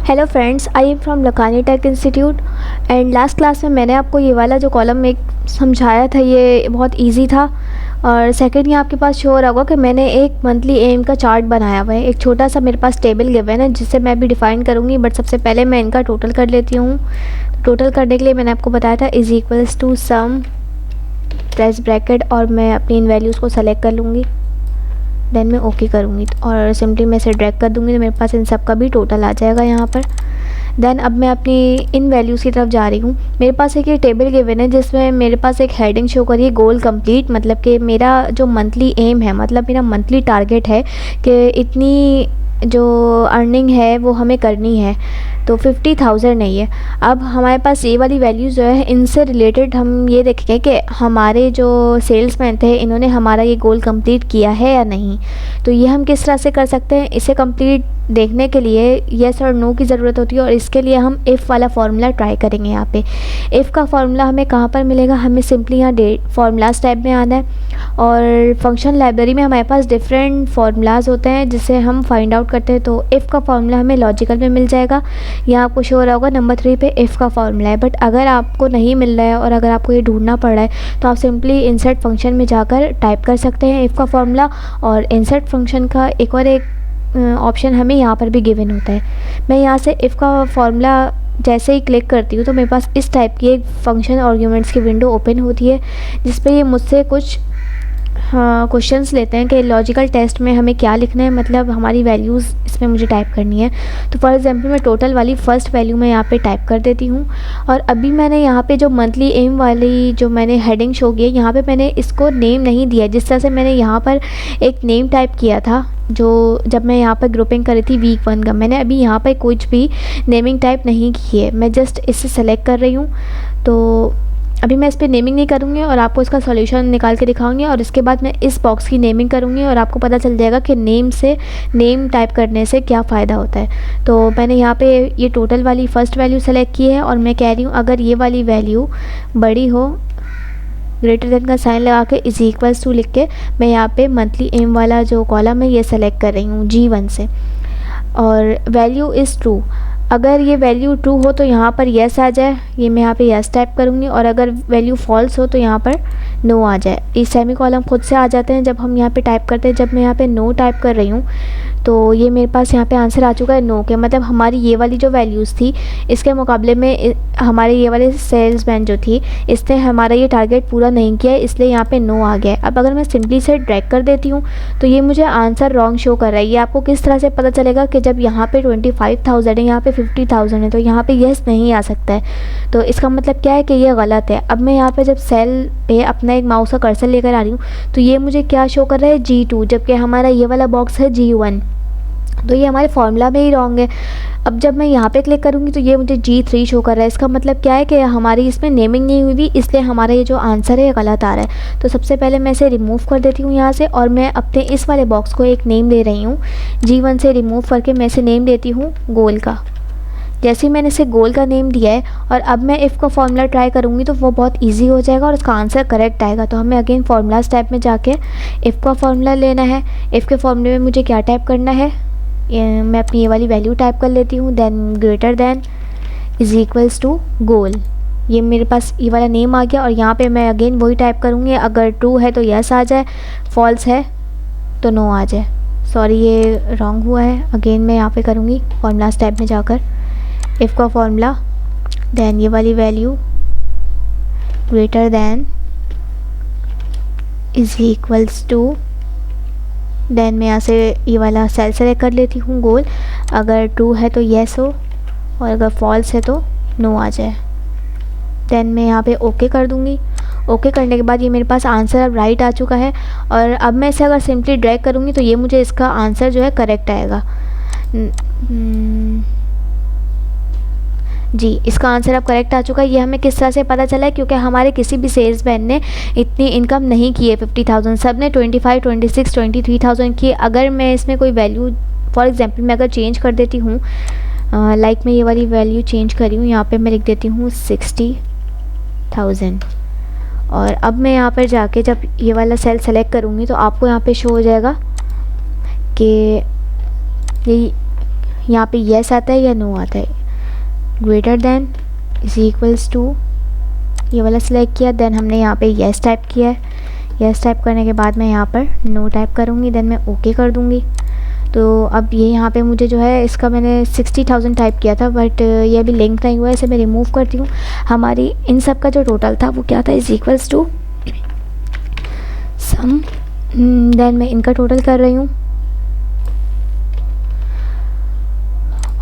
Hello friends, I am from Lakhani tech institute and last class में मैंने आपको ये वाला जो कॉलम एक समझाया था, ये बहुत इजी था। और सेकंड, ये आपके पास शो हो रहा होगा कि मैंने एक मंथली एम का चार्ट बनाया हुआ है। एक छोटा सा मेरे पास टेबल गिवन है जिससे मैं अभी डिफ़ाइन करूँगी, बट सबसे पहले मैं इनका टोटल कर लेती हूँ। टोटल करने के लिए मैंने आपको बताया था is equals to sum press bracket, और मैं अपनी इन वैल्यूज़ को सेलेक्ट कर लूँगी, देन मैं ओके करूँगी और सिंपली मैं इसे ड्रैग कर दूँगी तो मेरे पास इन सब का भी टोटल आ जाएगा यहाँ पर। देन अब मैं अपनी इन वैल्यूज़ की तरफ जा रही हूँ। मेरे पास एक ये टेबल गिवन है जिसमें मेरे पास एक हेडिंग शो करिए गोल कंप्लीट, मतलब कि मेरा जो मंथली एम है, मतलब मेरा मंथली टारगेट है कि इतनी जो अर्निंग है वो हमें करनी है, तो 50,000 नहीं है। अब हमारे पास ये वाली वैल्यूज़ जो है, इनसे रिलेटेड हम ये देखेंगे कि हमारे जो सेल्समैन थे इन्होंने हमारा ये गोल कंप्लीट किया है या नहीं। तो ये हम किस तरह से कर सकते हैं, इसे कंप्लीट देखने के लिए येस और नो की ज़रूरत होती है, और इसके लिए हम इफ़ वाला फार्मूला ट्राई करेंगे। यहाँ पे इफ़ का फार्मूला हमें कहाँ पर मिलेगा, हमें सिंपली यहाँ फार्मूलाज टैब में आना है, और फंक्शन लाइब्रेरी में हमारे पास डिफरेंट फार्मूलाज होते हैं जिससे हम फाइंड आउट करते हैं। तो इफ़ का फार्मूला हमें लॉजिकल में मिल जाएगा। यहाँ आपको शो हो रहा होगा नंबर 3 पे इफ़ का फार्मूला है, बट अगर आपको नहीं मिल रहा है और अगर आपको ये ढूंढना पड़ रहा है तो आप सिंपली इंसर्ट फंक्शन में जाकर टाइप कर सकते हैं इफ़ का फार्मूला, और इंसर्ट फंक्शन का एक ऑप्शन हमें यहाँ पर भी गिवन होता है। मैं यहाँ से इफ़ का फार्मूला जैसे ही क्लिक करती हूँ तो मेरे पास इस टाइप की एक फंक्शन आर्ग्यूमेंट्स की विंडो ओपन होती है जिस पे ये मुझसे कुछ क्वेश्चंस लेते हैं कि लॉजिकल टेस्ट में हमें क्या लिखना है, मतलब हमारी वैल्यूज़ इसमें मुझे टाइप करनी है। तो फॉर एग्जांपल मैं टोटल वाली फ़र्स्ट वैल्यू मैं यहाँ पे टाइप कर देती हूँ, और अभी मैंने यहाँ पे जो मंथली एम वाली जो मैंने हेडिंग शो की है, यहाँ पे मैंने इसको नेम नहीं दिया। जिस तरह से मैंने यहाँ पर एक नेम टाइप किया था जो जब मैं यहाँ पर ग्रुपिंग करी थी वीक 1 का, मैंने अभी यहाँ पर कुछ भी नेमिंग टाइप नहीं की है, मैं जस्ट इससे सेलेक्ट कर रही हूँ। तो अभी मैं इस पर नेमिंग नहीं करूँगी और आपको इसका सॉल्यूशन निकाल के दिखाऊंगी, और इसके बाद मैं इस बॉक्स की नेमिंग करूँगी और आपको पता चल जाएगा कि नेम टाइप करने से क्या फ़ायदा होता है। तो मैंने यहाँ पे ये टोटल वाली फ़र्स्ट वैल्यू सेलेक्ट की है, और मैं कह रही हूँ अगर ये वाली वैल्यू बड़ी हो, ग्रेटर देन का साइन लगा के इज़ इक्वल्स टू लिख के मैं यहाँ पे मंथली एम वाला जो कॉलम है ये सेलेक्ट कर रही हूँ G1 से, और वैल्यू इज़ ट्रू। अगर ये वैल्यू ट्रू हो तो यहाँ पर येस आ जाए, ये मैं यहाँ पे येस टाइप करूँगी, और अगर वैल्यू फॉल्स हो तो यहाँ पर नो आ जाए। ये सेमी कॉलम खुद से आ जाते हैं जब हम यहाँ पे टाइप करते हैं। जब मैं यहाँ पे नो टाइप कर रही हूँ तो ये मेरे पास यहाँ पे आंसर आ चुका है नो के, मतलब हमारी ये वाली जो वैल्यूज़ थी इसके मुकाबले में हमारे ये वाले सेल्समैन जो थी इसने हमारा ये टारगेट पूरा नहीं किया है, इसलिए यहाँ पे नो आ गया है। अब अगर मैं सिंपली से ड्रैग कर देती हूँ तो ये मुझे आंसर रॉन्ग शो कर रहा है। ये आपको किस तरह से पता चलेगा कि जब यहाँ पे 25,000 है, यहाँ पे 50,000 है, तो यहाँ पे येस नहीं आ सकता है। तो इसका मतलब क्या है कि ये गलत है। अब मैं यहाँ पे जब सेल पे अपना एक माउस का कर्सर लेकर आ रही हूँ तो ये मुझे क्या शो कर रहा है G2, जबकि हमारा ये वाला बॉक्स है G1, तो ये हमारे फार्मूला में ही रॉन्ग है। अब जब मैं यहाँ पे क्लिक करूँगी तो ये मुझे G3 शो कर रहा है। इसका मतलब क्या है कि हमारी इसमें नेमिंग नहीं हुई हुई, इसलिए हमारा ये जो आंसर है गलत आ रहा है। तो सबसे पहले मैं इसे रिमूव कर देती हूँ यहाँ से, और मैं अपने इस वाले बॉक्स को एक नेम दे रही हूँ। G1 से रिमूव करके मैं इसे नेम देती हूँ गोल का। जैसे ही मैंने इसे गोल का नेम दिया है, और अब मैं इफ़ का फार्मूला ट्राई करूँगी तो वो बहुत इजी हो जाएगा और इसका आंसर करेक्ट आएगा। तो हमें अगेन फार्मूलाज टाइप में जाके इफ़ का फार्मूला लेना है। इफ़ के फार्मूले में मुझे क्या टाइप करना है, मैं अपनी ये वाली वैल्यू टाइप कर लेती हूँ, then greater than is equals to goal. ये मेरे पास ये वाला नेम आ गया, और यहाँ पे मैं अगेन वही टाइप करूँगी। अगर ट्रू है तो यस आ जाए, फॉल्स है तो नो आ जाए। सॉरी, ये रॉन्ग हुआ है। अगेन मैं यहाँ पे करूँगी फार्मूलाज टाइप में जाकर इफ़ का फार्मूला, देन ये वाली value greater than is equals to, then मैं यहाँ से ये वाला सेल सेलेक्ट कर लेती हूँ गोल। अगर ट्रू है तो येस हो, और अगर फॉल्स है तो नो आ जाए। देन मैं यहाँ पे ओके कर दूँगी। ओके करने के बाद ये मेरे पास आंसर अब राइट आ चुका है, और अब मैं इसे अगर सिंपली ड्रैग करूँगी तो ये मुझे इसका आंसर जो है करेक्ट आएगा। जी, इसका आंसर अब करेक्ट आ चुका है। ये हमें किस तरह से पता चला है, क्योंकि हमारे किसी भी सेल्समैन ने इतनी इनकम नहीं की है 50,000, सब ने 25, 26, 23,000 की। अगर मैं इसमें कोई वैल्यू फॉर एग्जांपल मैं अगर चेंज कर देती हूँ, लाइक मैं ये वाली वैल्यू चेंज करी हूँ, यहाँ पे मैं लिख देती हूँ 60,000, और अब मैं यहाँ पर जाके जब ये वाला सेल सेलेक्ट करूँगी तो आपको यहाँ पे शो हो जाएगा कि यहाँ पे येस आता है या नो आता है। Greater than is equals to, ये वाला सिलेक्ट किया, देन हमने यहाँ पे येस टाइप किया है। येस टाइप करने के बाद मैं यहाँ पर नो टाइप करूँगी, देन मैं ओके कर दूँगी। तो अब ये यहाँ पे मुझे जो है इसका मैंने 60,000 टाइप किया था, बट ये अभी लिंक नहीं हुआ है, इसे मैं रिमूव करती हूँ। हमारी इन सब का जो टोटल था वो क्या था, is equals to sum, then मैं इनका टोटल कर रही हूँ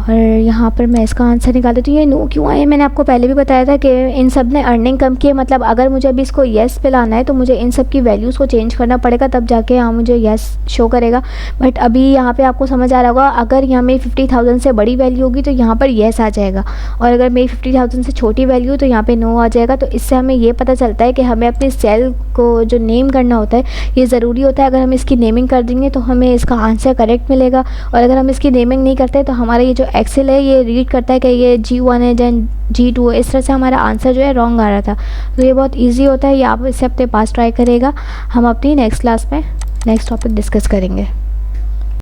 और यहाँ पर मैं इसका आंसर निकाल देती हूँ। ये नो क्यों आए, मैंने आपको पहले भी बताया था कि इन सब ने अर्निंग कम की है, मतलब अगर मुझे अभी इसको येस पे लाना है तो मुझे इन सब की वैल्यूज़ को चेंज करना पड़ेगा, तब जाके यहाँ मुझे येस शो करेगा। बट अभी यहाँ पे आपको समझ आ रहा होगा, अगर यहाँ मेरी 50,000 से बड़ी वैल्यू होगी तो यहाँ पर येस आ जाएगा, और अगर मेरी 50,000 से छोटी वैल्यू हो तो यहाँ पर नो आ जाएगा। तो इससे हमें ये पता चलता है कि हमें अपनी सेल को जो नेम करना होता है ये ज़रूरी होता है। अगर हम इसकी नेमिंग कर देंगे तो हमें इसका आंसर करेक्ट मिलेगा, और अगर हम इसकी नेमिंग नहीं करते तो हमारा ये जो एक्सेल है ये रीड करता है कि ये G1 है देन G2 है, इस तरह से हमारा आंसर जो है रॉन्ग आ रहा था। तो ये बहुत इजी होता है, ये आप इसे अपने पास ट्राई करेगा। हम अपनी नेक्स्ट क्लास में नेक्स्ट टॉपिक डिस्कस करेंगे।